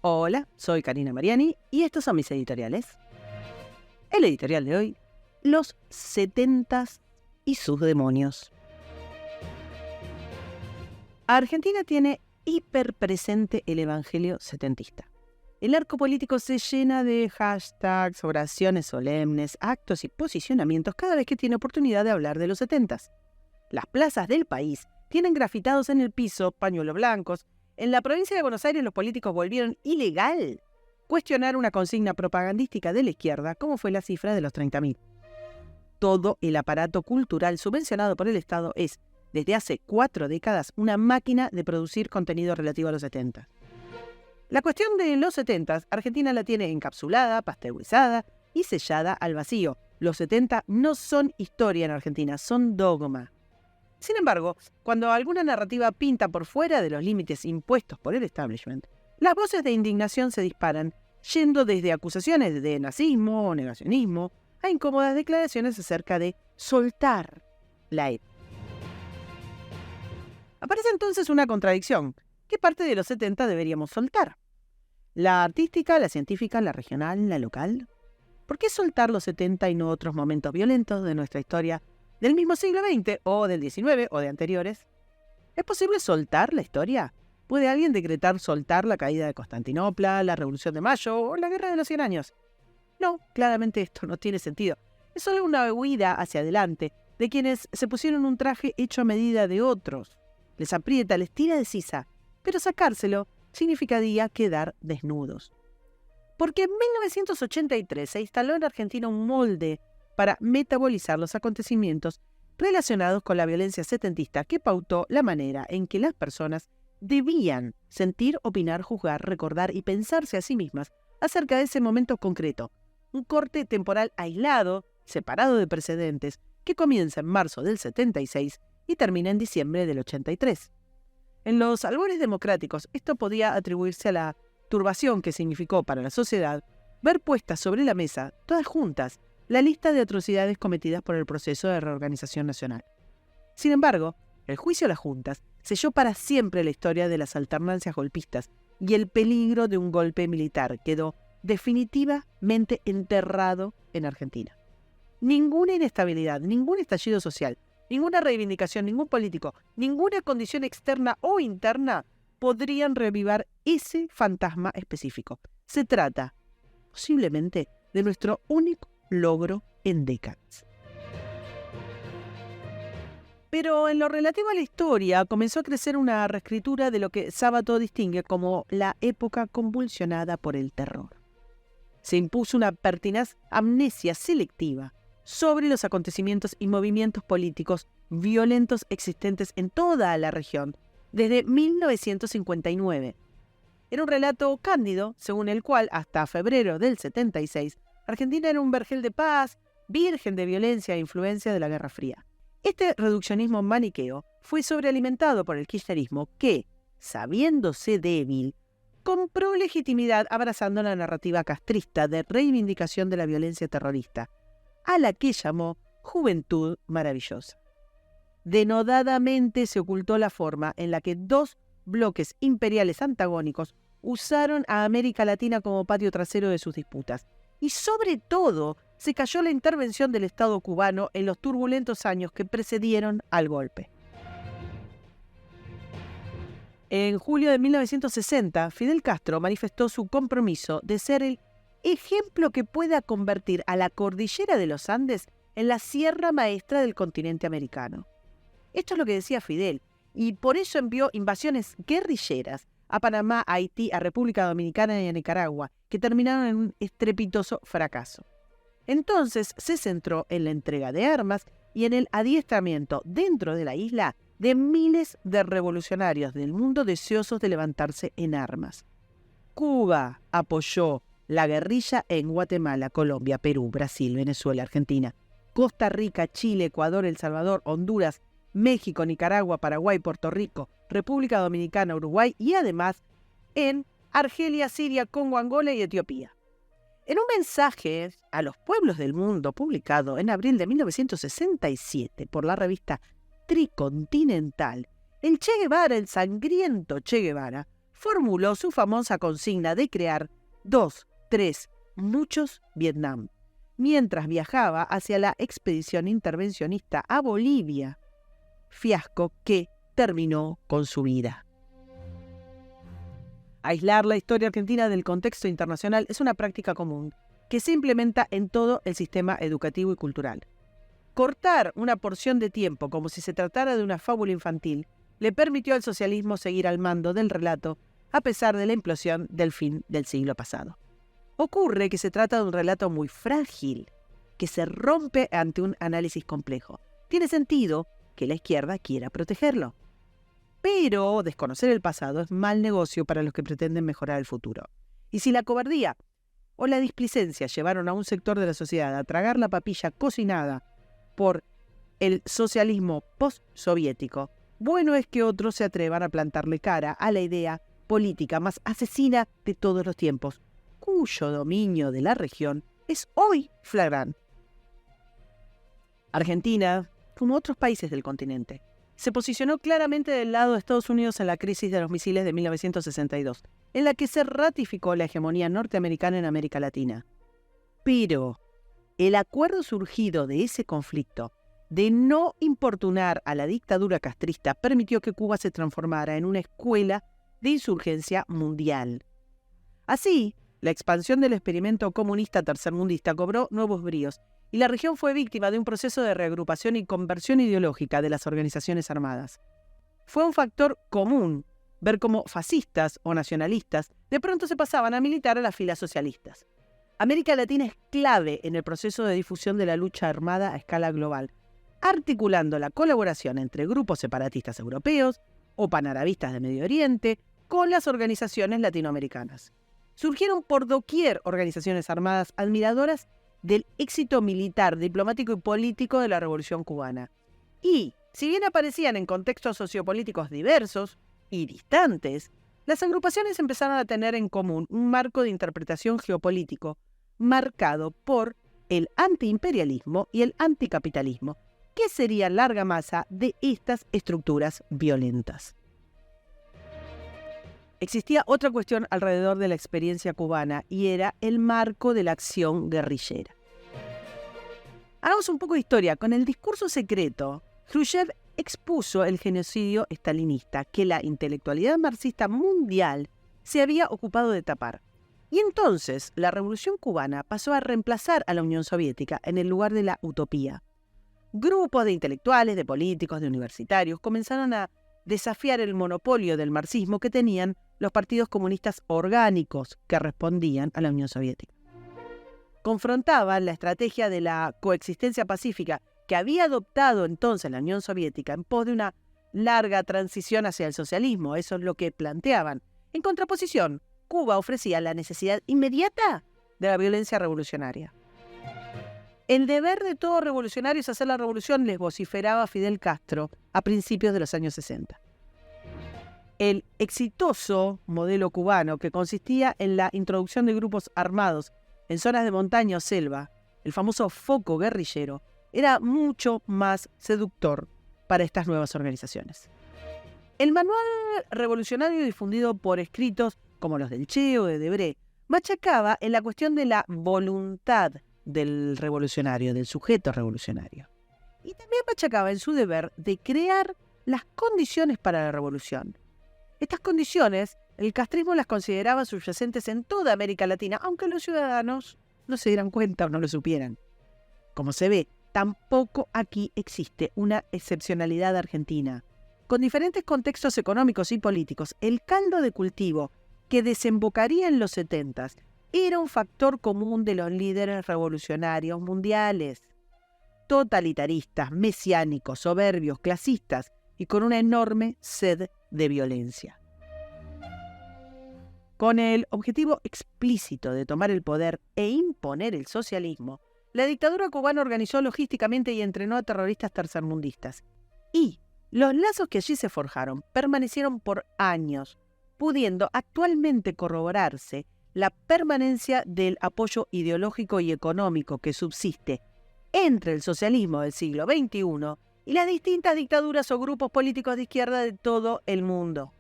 Hola, soy Karina Mariani y estos son mis editoriales. El editorial de hoy, los 70s y sus demonios. Argentina tiene hiperpresente el evangelio setentista. El arco político se llena de hashtags, oraciones solemnes, actos y posicionamientos cada vez que tiene oportunidad de hablar de los 70s. Las plazas del país tienen grafitados en el piso pañuelos blancos. En la provincia de Buenos Aires los políticos volvieron ilegal cuestionar una consigna propagandística de la izquierda, como fue la cifra de los 30.000. Todo el aparato cultural subvencionado por el Estado es, desde hace 4 décadas, una máquina de producir contenido relativo a los 70. La cuestión de los 70, Argentina la tiene encapsulada, pasteurizada y sellada al vacío. Los 70 no son historia en Argentina, son dogma. Sin embargo, cuando alguna narrativa pinta por fuera de los límites impuestos por el establishment, las voces de indignación se disparan, yendo desde acusaciones de nazismo o negacionismo a incómodas declaraciones acerca de soltar la época. Aparece entonces una contradicción. ¿Qué parte de los 70 deberíamos soltar? ¿La artística, la científica, la regional, la local? ¿Por qué soltar los 70 y no otros momentos violentos de nuestra historia del mismo siglo XX o del XIX o de anteriores? ¿Es posible soltar la historia? ¿Puede alguien decretar soltar la caída de Constantinopla, la Revolución de Mayo o la Guerra de los 100 años? No, claramente esto no tiene sentido. Es solo una huida hacia adelante de quienes se pusieron un traje hecho a medida de otros. Les aprieta, les tira de sisa, pero sacárselo significaría quedar desnudos. Porque en 1983 se instaló en Argentina un molde para metabolizar los acontecimientos relacionados con la violencia setentista que pautó la manera en que las personas debían sentir, opinar, juzgar, recordar y pensarse a sí mismas acerca de ese momento concreto, un corte temporal aislado, separado de precedentes, que comienza en marzo del 76 y termina en diciembre del 83. En los albores democráticos, esto podía atribuirse a la turbación que significó para la sociedad ver puestas sobre la mesa, todas juntas, la lista de atrocidades cometidas por el proceso de reorganización nacional. Sin embargo, el juicio a las juntas selló para siempre la historia de las alternancias golpistas y el peligro de un golpe militar quedó definitivamente enterrado en Argentina. Ninguna inestabilidad, ningún estallido social, ninguna reivindicación, ningún político, ninguna condición externa o interna podrían reavivar ese fantasma específico. Se trata, posiblemente, de nuestro único logro en décadas. Pero en lo relativo a la historia comenzó a crecer una reescritura de lo que Sábato distingue como la época convulsionada por el terror. Se impuso una pertinaz amnesia selectiva sobre los acontecimientos y movimientos políticos violentos existentes en toda la región desde 1959. Era un relato cándido, según el cual hasta febrero del 76 Argentina era un vergel de paz, virgen de violencia e influencia de la Guerra Fría. Este reduccionismo maniqueo fue sobrealimentado por el kirchnerismo que, sabiéndose débil, compró legitimidad abrazando la narrativa castrista de reivindicación de la violencia terrorista, a la que llamó Juventud Maravillosa. Denodadamente se ocultó la forma en la que dos bloques imperiales antagónicos usaron a América Latina como patio trasero de sus disputas. Y sobre todo, se cayó la intervención del Estado cubano en los turbulentos años que precedieron al golpe. En julio de 1960, Fidel Castro manifestó su compromiso de ser el ejemplo que pueda convertir a la cordillera de los Andes en la sierra maestra del continente americano. Esto es lo que decía Fidel, y por eso envió invasiones guerrilleras a Panamá, a Haití, a República Dominicana y a Nicaragua, que terminaron en un estrepitoso fracaso. Entonces se centró en la entrega de armas y en el adiestramiento dentro de la isla de miles de revolucionarios del mundo deseosos de levantarse en armas. Cuba apoyó la guerrilla en Guatemala, Colombia, Perú, Brasil, Venezuela, Argentina, Costa Rica, Chile, Ecuador, El Salvador, Honduras, México, Nicaragua, Paraguay, Puerto Rico, República Dominicana, Uruguay y además en Argelia, Siria, Congo, Angola y Etiopía. En un mensaje a los pueblos del mundo publicado en abril de 1967 por la revista Tricontinental, el Che Guevara, el sangriento Che Guevara, formuló su famosa consigna de crear 2, 3, muchos Vietnam, mientras viajaba hacia la expedición intervencionista a Bolivia, fiasco que terminó con su vida. Aislar la historia argentina del contexto internacional es una práctica común que se implementa en todo el sistema educativo y cultural. Cortar una porción de tiempo como si se tratara de una fábula infantil le permitió al socialismo seguir al mando del relato a pesar de la implosión del fin del siglo pasado. Ocurre que se trata de un relato muy frágil, que se rompe ante un análisis complejo. Tiene sentido que la izquierda quiera protegerlo. Pero desconocer el pasado es mal negocio para los que pretenden mejorar el futuro. Y si la cobardía o la displicencia llevaron a un sector de la sociedad a tragar la papilla cocinada por el socialismo post-soviético, bueno es que otros se atrevan a plantarle cara a la idea política más asesina de todos los tiempos, cuyo dominio de la región es hoy flagrante. Argentina, como otros países del continente, se posicionó claramente del lado de Estados Unidos en la crisis de los misiles de 1962, en la que se ratificó la hegemonía norteamericana en América Latina. Pero el acuerdo surgido de ese conflicto de no importunar a la dictadura castrista permitió que Cuba se transformara en una escuela de insurgencia mundial. Así, la expansión del experimento comunista tercermundista cobró nuevos bríos y la región fue víctima de un proceso de reagrupación y conversión ideológica de las organizaciones armadas. Fue un factor común ver cómo fascistas o nacionalistas de pronto se pasaban a militar a las filas socialistas. América Latina es clave en el proceso de difusión de la lucha armada a escala global, articulando la colaboración entre grupos separatistas europeos o panarabistas de Medio Oriente con las organizaciones latinoamericanas. Surgieron por doquier organizaciones armadas admiradoras del éxito militar, diplomático y político de la Revolución Cubana. Y, si bien aparecían en contextos sociopolíticos diversos y distantes, las agrupaciones empezaron a tener en común un marco de interpretación geopolítico marcado por el antiimperialismo y el anticapitalismo, que sería la argamasa de estas estructuras violentas. Existía otra cuestión alrededor de la experiencia cubana y era el marco de la acción guerrillera. Hagamos un poco de historia. Con el discurso secreto, Khrushchev expuso el genocidio estalinista que la intelectualidad marxista mundial se había ocupado de tapar. Y entonces la Revolución Cubana pasó a reemplazar a la Unión Soviética en el lugar de la utopía. Grupos de intelectuales, de políticos, de universitarios comenzaron a desafiar el monopolio del marxismo que tenían los partidos comunistas orgánicos que respondían a la Unión Soviética. Confrontaban la estrategia de la coexistencia pacífica que había adoptado entonces la Unión Soviética en pos de una larga transición hacia el socialismo. Eso es lo que planteaban. En contraposición, Cuba ofrecía la necesidad inmediata de la violencia revolucionaria. El deber de todo revolucionario es hacer la revolución, les vociferaba Fidel Castro a principios de los años 60. El exitoso modelo cubano, que consistía en la introducción de grupos armados en zonas de montaña o selva, el famoso foco guerrillero, era mucho más seductor para estas nuevas organizaciones. El manual revolucionario difundido por escritos como los del Che o de Debré machacaba en la cuestión de la voluntad del revolucionario, del sujeto revolucionario. Y también machacaba en su deber de crear las condiciones para la revolución. Estas condiciones, el castrismo las consideraba subyacentes en toda América Latina, aunque los ciudadanos no se dieran cuenta o no lo supieran. Como se ve, tampoco aquí existe una excepcionalidad argentina. Con diferentes contextos económicos y políticos, el caldo de cultivo que desembocaría en los 70s era un factor común de los líderes revolucionarios mundiales. Totalitaristas, mesiánicos, soberbios, clasistas y con una enorme sed de violencia. Con el objetivo explícito de tomar el poder e imponer el socialismo, la dictadura cubana organizó logísticamente y entrenó a terroristas tercermundistas. Y los lazos que allí se forjaron permanecieron por años, pudiendo actualmente corroborarse la permanencia del apoyo ideológico y económico que subsiste entre el socialismo del siglo XXI y las distintas dictaduras o grupos políticos de izquierda de todo el mundo.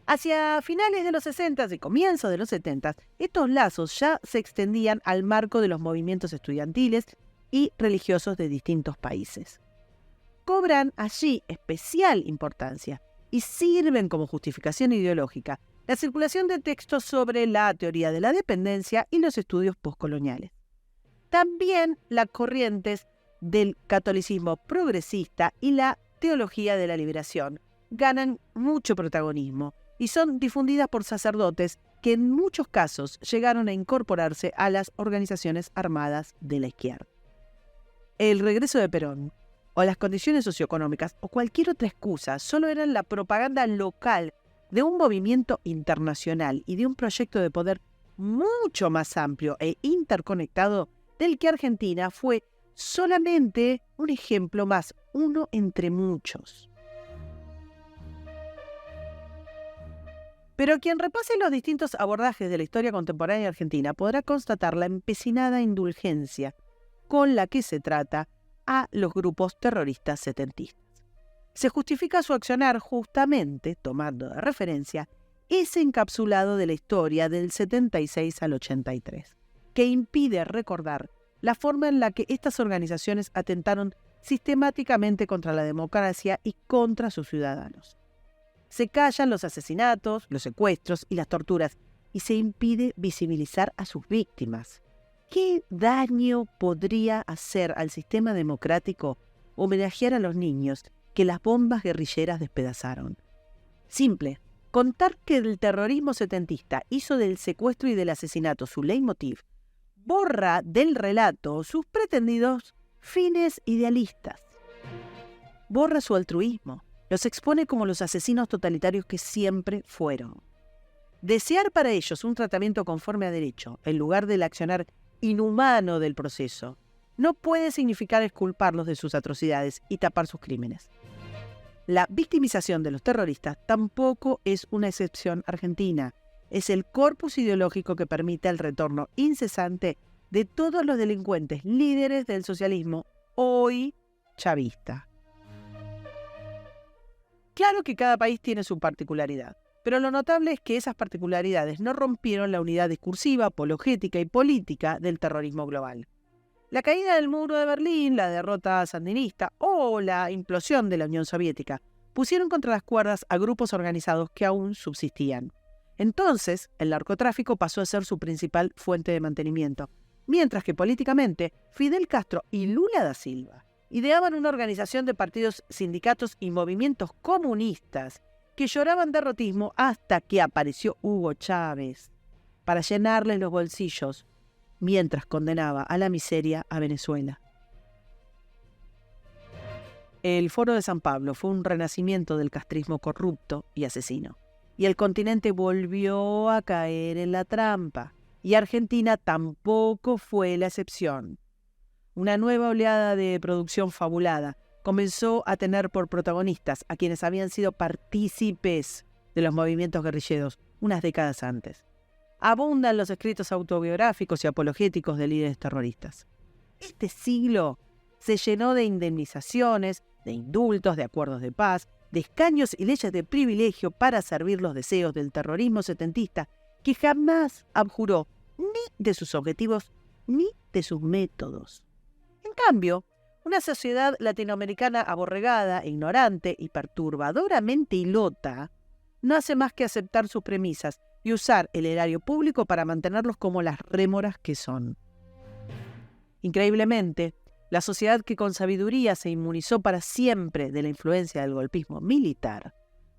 Hacia finales de los 60 y comienzos de los 70, estos lazos ya se extendían al marco de los movimientos estudiantiles y religiosos de distintos países. Cobran allí especial importancia y sirven como justificación ideológica la circulación de textos sobre la teoría de la dependencia y los estudios postcoloniales. También las corrientes del catolicismo progresista y la teología de la liberación ganan mucho protagonismo y son difundidas por sacerdotes que en muchos casos llegaron a incorporarse a las organizaciones armadas de la izquierda. El regreso de Perón, o las condiciones socioeconómicas, o cualquier otra excusa, solo eran la propaganda local de un movimiento internacional y de un proyecto de poder mucho más amplio e interconectado del que Argentina fue solamente un ejemplo más, uno entre muchos. Pero quien repase los distintos abordajes de la historia contemporánea argentina podrá constatar la empecinada indulgencia con la que se trata a los grupos terroristas setentistas. Se justifica su accionar justamente tomando de referencia ese encapsulado de la historia del 76 al 83, que impide recordar la forma en la que estas organizaciones atentaron sistemáticamente contra la democracia y contra sus ciudadanos. Se callan los asesinatos, los secuestros y las torturas, y se impide visibilizar a sus víctimas. ¿Qué daño podría hacer al sistema democrático homenajear a los niños que las bombas guerrilleras despedazaron? Simple, contar que el terrorismo setentista hizo del secuestro y del asesinato su leitmotiv borra del relato sus pretendidos fines idealistas. Borra su altruismo. Los expone como los asesinos totalitarios que siempre fueron. Desear para ellos un tratamiento conforme a derecho, en lugar del accionar inhumano del proceso, no puede significar exculparlos de sus atrocidades y tapar sus crímenes. La victimización de los terroristas tampoco es una excepción argentina. Es el corpus ideológico que permite el retorno incesante de todos los delincuentes líderes del socialismo, hoy chavista. Claro que cada país tiene su particularidad, pero lo notable es que esas particularidades no rompieron la unidad discursiva, apologética y política del terrorismo global. La caída del muro de Berlín, la derrota sandinista o la implosión de la Unión Soviética pusieron contra las cuerdas a grupos organizados que aún subsistían. Entonces, el narcotráfico pasó a ser su principal fuente de mantenimiento, mientras que políticamente Fidel Castro y Lula da Silva ideaban una organización de partidos, sindicatos y movimientos comunistas que lloraban derrotismo hasta que apareció Hugo Chávez para llenarles los bolsillos mientras condenaba a la miseria a Venezuela. El Foro de San Pablo fue un renacimiento del castrismo corrupto y asesino, y el continente volvió a caer en la trampa, y Argentina tampoco fue la excepción. Una nueva oleada de producción fabulada comenzó a tener por protagonistas a quienes habían sido partícipes de los movimientos guerrilleros unas décadas antes. Abundan los escritos autobiográficos y apologéticos de líderes terroristas. Este siglo se llenó de indemnizaciones, de indultos, de acuerdos de paz, de escaños y leyes de privilegio para servir los deseos del terrorismo setentista, que jamás abjuró ni de sus objetivos ni de sus métodos. En cambio, una sociedad latinoamericana aborregada, ignorante y perturbadoramente ilota no hace más que aceptar sus premisas y usar el erario público para mantenerlos como las rémoras que son. Increíblemente, la sociedad que con sabiduría se inmunizó para siempre de la influencia del golpismo militar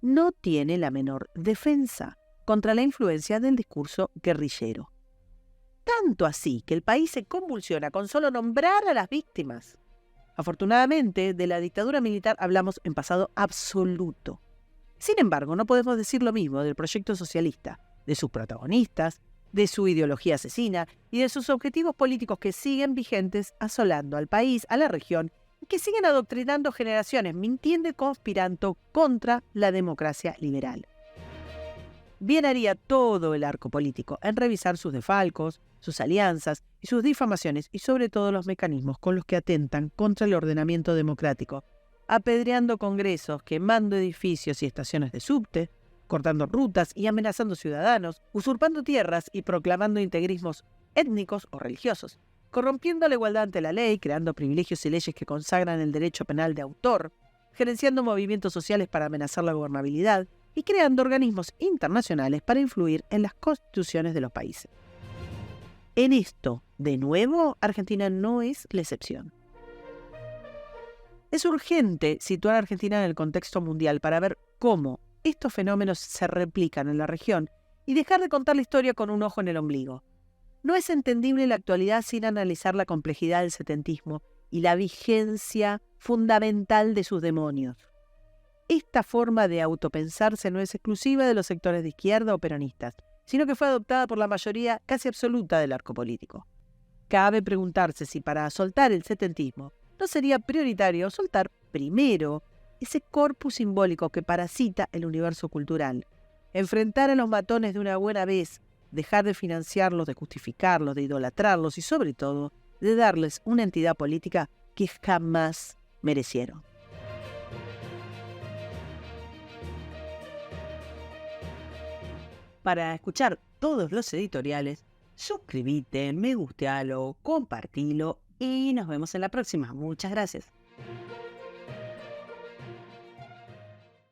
no tiene la menor defensa contra la influencia del discurso guerrillero. Tanto así que el país se convulsiona con solo nombrar a las víctimas. Afortunadamente, de la dictadura militar hablamos en pasado absoluto. Sin embargo, no podemos decir lo mismo del proyecto socialista, de sus protagonistas, de su ideología asesina y de sus objetivos políticos que siguen vigentes asolando al país, a la región, y que siguen adoctrinando generaciones, mintiendo y conspirando contra la democracia liberal. Bien haría todo el arco político en revisar sus desfalcos, sus alianzas y sus difamaciones y sobre todo los mecanismos con los que atentan contra el ordenamiento democrático, apedreando congresos, quemando edificios y estaciones de subte, cortando rutas y amenazando ciudadanos, usurpando tierras y proclamando integrismos étnicos o religiosos, corrompiendo la igualdad ante la ley, creando privilegios y leyes que consagran el derecho penal de autor, gerenciando movimientos sociales para amenazar la gobernabilidad y creando organismos internacionales para influir en las constituciones de los países. En esto, de nuevo, Argentina no es la excepción. Es urgente situar a Argentina en el contexto mundial para ver cómo estos fenómenos se replican en la región y dejar de contar la historia con un ojo en el ombligo. No es entendible la actualidad sin analizar la complejidad del setentismo y la vigencia fundamental de sus demonios. Esta forma de autopensarse no es exclusiva de los sectores de izquierda o peronistas, sino que fue adoptada por la mayoría casi absoluta del arco político. Cabe preguntarse si para soltar el setentismo no sería prioritario soltar primero ese corpus simbólico que parasita el universo cultural, enfrentar a los matones de una buena vez, dejar de financiarlos, de justificarlos, de idolatrarlos y sobre todo de darles una entidad política que jamás merecieron. Para escuchar todos los editoriales, suscríbete, me gustealo, compartilo y nos vemos en la próxima. Muchas gracias.